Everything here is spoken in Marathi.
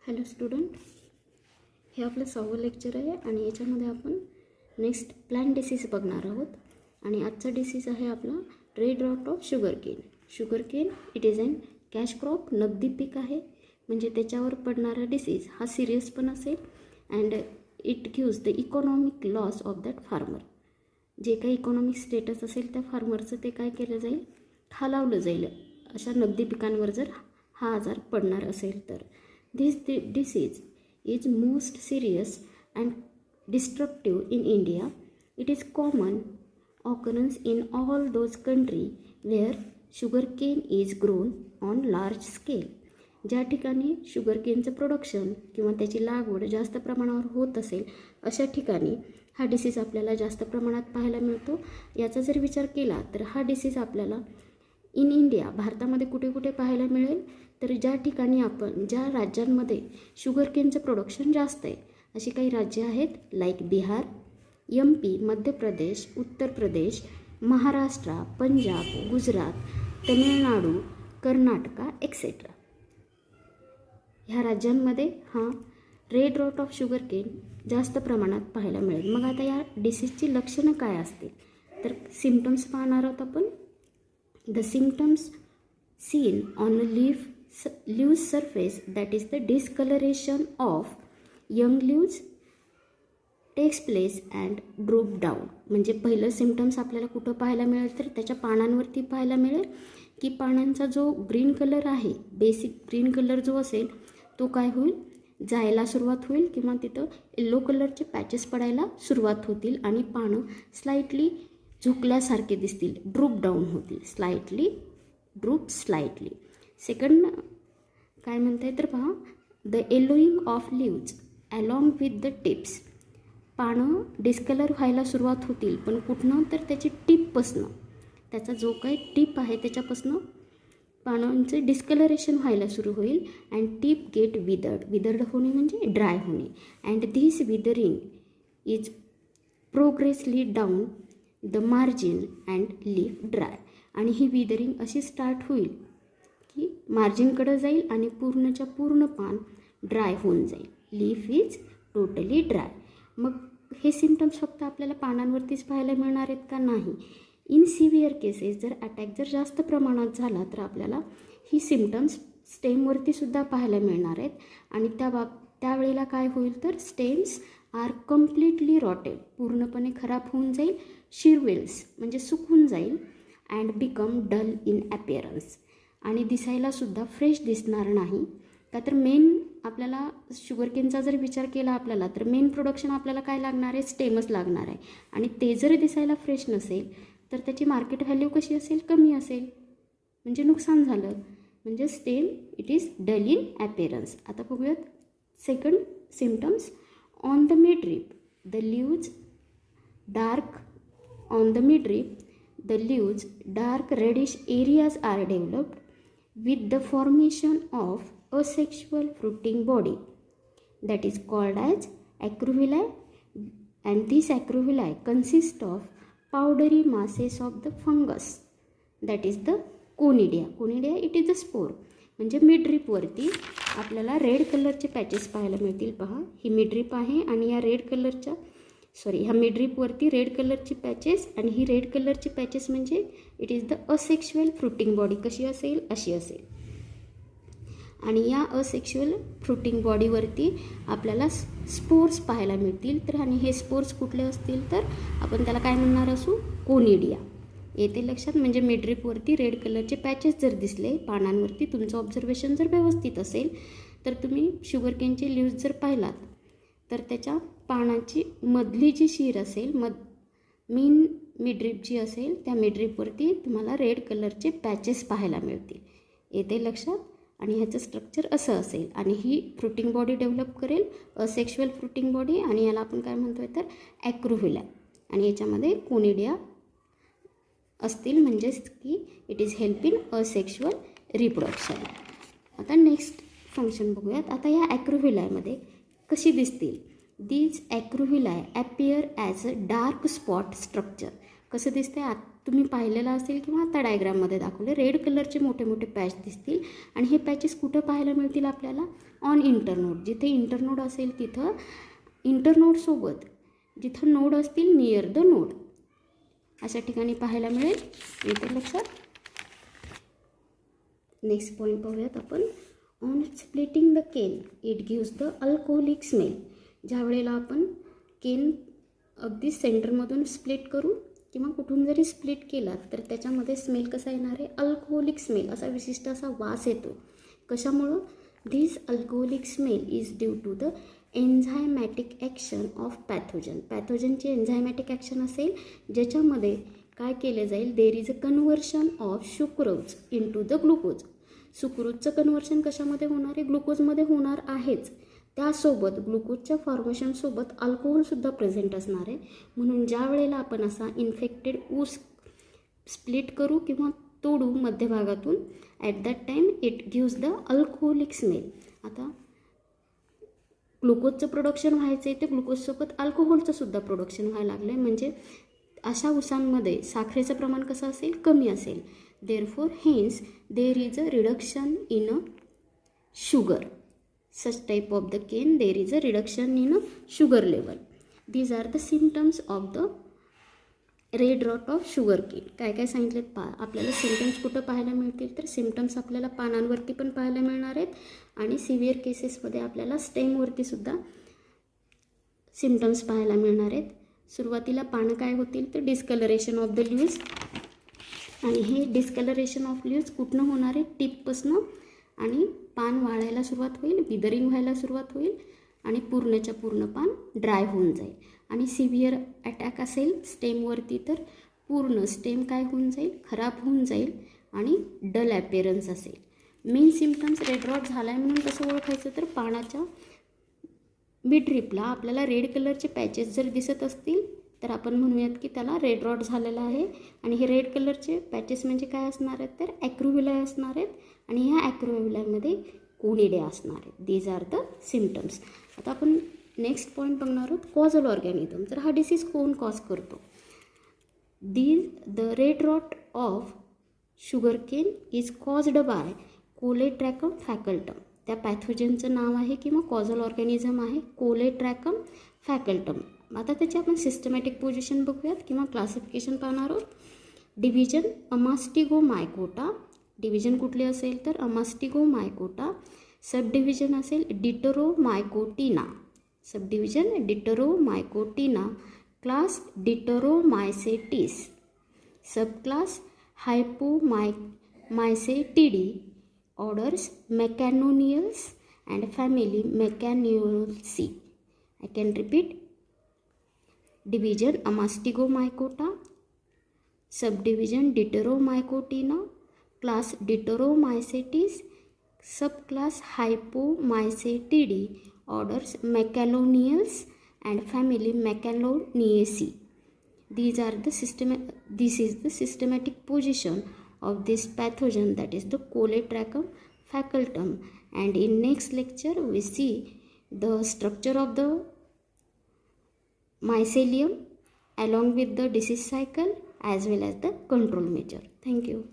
हॅलो स्टुडंट, हे आपलं 6वं लेक्चर आहे आणि याच्यामध्ये आपण नेक्स्ट प्लांट डिसीज बघणार आहोत. आणि आजचा डिसीज आहे आपला red rot of sugarcane. Sugarcane it is an cash crop, नगदी पीक आहे. म्हणजे त्याच्यावर पडणारा डिसीज हा सिरियस पण असेल and it gives the economic loss of that farmer. जे काही इकॉनॉमिक स्टेटस असेल त्या फार्मरचं ते काय केलं जाईल, खालावलं जाईल अशा नगदी पिकांवर जर हा आजार पडणार असेल तर. This disease is most serious and destructive in India. It is common occurrence in all those countries where sugarcane is grown on large scale. ज्या ठिकाणी शुगरकेनचं प्रोडक्शन किंवा त्याची लागवड जास्त प्रमाणावर होत असेल अशा ठिकाणी हा डिसीज आपल्याला जास्त प्रमाणात पाहायला मिळतो. याचा जर विचार केला तर हा डिसीज आपल्याला इन इंडिया भारतामध्ये कुठे कुठे पाहायला मिळेल, तर ज्या ठिकाणी ज्या राज्यांमध्ये शुगरकेनचं प्रोडक्शन जास्त आहे अशी काही राज्य आहेत like Bihar, MP, Madhya Pradesh, Uttar Pradesh, Maharashtra, Punjab, Gujarat, Tamil Nadu, Karnataka etcetera. ह्या राज्यांमध्ये हा रेड रॉट ऑफ शुगरकेन जास्त प्रमाणात पाहायला मिळेल. मग आता या डिसीजची लक्षणं काय असतील तर सिम्पटम्स पाहणार आहोत आपण. The symptoms seen on a leaf surface, that is the discoloration of young leaves takes place and droop down. म्हणजे पहिलं सिम्पटम्स आपल्याला कुठं पाहायला मिळेल तर त्याच्या पानांवरती पाहायला मिळेल की पानांचा जो ग्रीन कलर आहे, बेसिक ग्रीन कलर जो असेल तो काय होईल, जायला सुरुवात होईल किंवा तिथं येलो कलरचे पॅचेस पडायला सुरुवात होतील आणि पानं स्लाइटली झुकल्यासारखे दिसतील, ड्रूप डाऊन होतील, स्लाइटली. सेकंड काय म्हणताय तर पहा, the yellowing of leaves along with the tips. पानं डिस्कलर व्हायला सुरुवात होतील, पण कुठनं तर त्याची टिपपासनं, त्याचा जो काही टिप आहे त्याच्यापासनं पानांचे डिस्कलरेशन व्हायला सुरू होईल. अँड टिप गेट विदर्ड होणे म्हणजे ड्राय होणे. And this withering is progressively down the margin and leaf dry. आणि ही विदरिंग अशी स्टार्ट होईल की मार्जिनकडं जाईल आणि पूर्णच्या पूर्ण पान ड्राय होऊन जाईल. Leaf is totally dry. मग हे सिम्पटम्स फक्त आपल्याला पानांवरतीच पाहायला मिळणार आहेत का? नाही. इन सिव्हिअर केसेस जर अटॅक जर जास्त प्रमाणात झाला तर आपल्याला ही सिम्पटम्स स्टेमवरती सुद्धा पाहायला मिळणार आहेत. आणि त्यावेळेला काय होईल तर स्टेम्स आर कम्प्लिटली रॉटेड, पूर्णपणे खराब होऊन जाईल. शिरवेल्स म्हणजे सुकून जाईल. अँड बिकम डल इन ॲपिअरन्स, आणि दिसायलासुद्धा फ्रेश दिसणार नाही. का तर मेन आपल्याला शुगरकेनचा जर विचार केला आपल्याला तर मेन प्रोडक्शन आपल्याला काय लागणार आहे, स्टेमच लागणार आहे. आणि ते जर दिसायला फ्रेश नसेल तर त्याची मार्केट व्हॅल्यू कशी असेल, कमी असेल, म्हणजे नुकसान झालं. म्हणजे stem it is dull in appearance. आता बघूयात second symptoms. On the midrib the leaves dark. On the midrib, the leaves dark reddish areas are developed with the formation of asexual fruiting body that is called as acrovilli, and these acrovilli consist of powdery masses of the fungus that is the conidia. Conidia it is the spore. म्हणजे मिडरिपवरती आपल्याला रेड कलरचे पॅचेस पाहायला मिळतील. पहा, ही मिडरिप आहे आणि या ह्या मिडरिपवरती रेड कलरची पॅचेस, आणि ही रेड कलरची पॅचेस म्हणजे it is the asexual fruiting body. कशी असेल, अशी असेल. आणि या असेक्शुअल फ्रुटिंग बॉडीवरती आपल्याला स्पोर्स पाहायला मिळतील. तर आणि हे स्पोर्स कुठले असतील तर आपण त्याला काय म्हणणार असू, कोनिडिया. येते लक्षात. म्हणजे मिडरिपवरती रेड कलरचे पॅचेस जर दिसले पानांवरती, तुमचं ऑब्झर्वेशन जर व्यवस्थित असेल तर तुम्ही शुगरकेनचे लीव्ज जर पाहिलात तर त्याच्या पानाची मधली जी शीर असेल, मेन मिडरिप जी असेल त्या मिडरिपवरती तुम्हाला रेड कलरचे पॅचेस पाहायला मिळतील. येते लक्षात. आणि ह्याचं स्ट्रक्चर असं असेल. आणि ही फ्रुटिंग बॉडी डेव्हलप करेल, असेक्शुअल फ्रुटिंग बॉडी, आणि याला आपण काय म्हणतोय तर ॲक्रोव्हिला. आणि याच्यामध्ये कोनिडिया असतील, म्हणजेच की it is help in asexual reproduction. आता नेक्स्ट फंक्शन बघूयात. आता या ॲक्रोव्हिलामध्ये कशी दिसतील. These acrovilli appear as a dark spot structure. कसं दिसतंय, तुम्ही पाहिलेला असेल किंवा आता डायग्राममध्ये दाखवले. रेड कलरचे मोठे मोठे पॅच दिसतील आणि हे पॅचेस कुठं पाहायला मिळतील आपल्याला? On internode. जिथे इंटरनोड असेल तिथं इंटरनोडसोबत जिथं नोड असतील नियर द नोड अशा ठिकाणी पाहायला मिळेल. येते लक्षात? नेक्स्ट पॉईंट पाहूयात आपण. On splitting the cane it gives the alcoholic smell. ज्या वेळेला आपण केन अगदी सेंटरमधून स्प्लिट करू किंवा कुठून जरी स्प्लिट केला तर त्याच्यामध्ये स्मेल कसा येणार आहे? अल्कोहोलिक स्मेल, असा विशिष्ट असा वास येतो. कशामुळं? This alcoholic smell is due to the enzymatic action of pathogen. पॅथोजनची एन्झायमॅटिक ॲक्शन असेल ज्याच्यामध्ये काय केले जाईल? There is a conversion of sucrose into the glucose. सुक्रोजचं कन्व्हर्शन कशामध्ये होणार आहे? ग्लुकोजमध्ये होणार आहेच. त्यासोबत ग्लुकोजच्या फॉर्मेशनसोबत अल्कोहोलसुद्धा प्रेझेंट असणार आहे. म्हणून ज्या वेळेला आपण असा इन्फेक्टेड ऊस स्प्लिट करू किंवा तोडू मध्यभागातून, at that time it gives the alcoholic smell. आता ग्लुकोजचं प्रोडक्शन व्हायचं आहे ते ग्लुकोजसोबत अल्कोहोलचं सुद्धा प्रोडक्शन व्हायला लागलं आहे. म्हणजे अशा ऊसांमध्ये साखरेचं प्रमाण कसं असेल? कमी असेल. Therefore hence there is a reduction in a sugar. such type of the cane there is a reduction in a sugar level. These are the symptoms of the red rot of sugar cane. काय काय सांगितलेत आपल्याला सिम्टम्स कुठं पाहायला मिळतील? तर सिम्टम्स आपल्याला पानांवरती पण पाहायला मिळणार आहेत आणि सिव्हिअर केसेसमध्ये आपल्याला स्टेमवरती सुद्धा सिम्टम्स पाहायला मिळणार आहेत. सुरुवातीला पानं काय होतील? तर डिस्कलरेशन ऑफ द लीव्ज. आणि हे डिस्कलरेशन ऑफ लीव्ज कुठनं होणार आहे? टिपपासनं. आणि पान वाळायला सुरुवात होईल, विदरिंग व्हायला सुरुवात होईल आणि पूर्णच्या पूर्ण पान ड्राय होऊन जाईल. आणि सिव्हिअर अटॅक असेल स्टेमवरती तर पूर्ण स्टेम काय होऊन जाईल? खराब होऊन जाईल आणि डल ॲपिअरन्स असेल. मेन सिम्टम्स रेड रॉट झाला आहे म्हणून कसं ओळखायचं? तर पानाच्या मिडरिपला आपल्याला रेड कलरचे पॅचेस जर दिसत असतील तर आपण म्हणूयात की त्याला रेड रॉट झालेला आहे. आणि हे रेड कलरचे पॅचेस म्हणजे काय असणार आहेत? तर ॲक्रोव्हिलाय असणार आहेत आणि ह्या ॲक्रोव्हिलायमध्ये कोनिडे असणार आहेत. These are the symptoms. आता आपण नेक्स्ट पॉईंट बघणार आहोत, कॉजल ऑर्गॅनिझम. तर हा डिसीज कोण कॉज करतो? The red rot of sugarcane is caused by Colletotrichum falcatum. त्या पॅथोजनचं नाव आहे किंवा कॉजल ऑर्गॅनिझम आहे कोलेट्रॅकम फॅकल्टम. आता त्याची आपण सिस्टमॅटिक पोझिशन बघूयात किंवा क्लासिफिकेशन पाहणार आहोत. डिव्हिजन अमास्टिगोमायकोटा. डिव्हिजन कुठली असेल? तर अमास्टिगोमायकोटा. सब डिव्हिजन असेल Deuteromycotina. Subdivision Deuteromycotina. Class Deuteromycetes. Subclass Hyphomycetidae. Orders Melanconiales and family Melanconiaceae. I can repeat. Division Amastigomycota, subdivision Deuteromycotina, class Deuteromycetes, subclass Hypomycetidae, orders Megalonials and family Megaloniaceae. This is the systematic position of this pathogen, that is the Coletrachum facultum. And in next lecture we see the structure of the mycelium along with the disease cycle as well as the control measure. Thank you.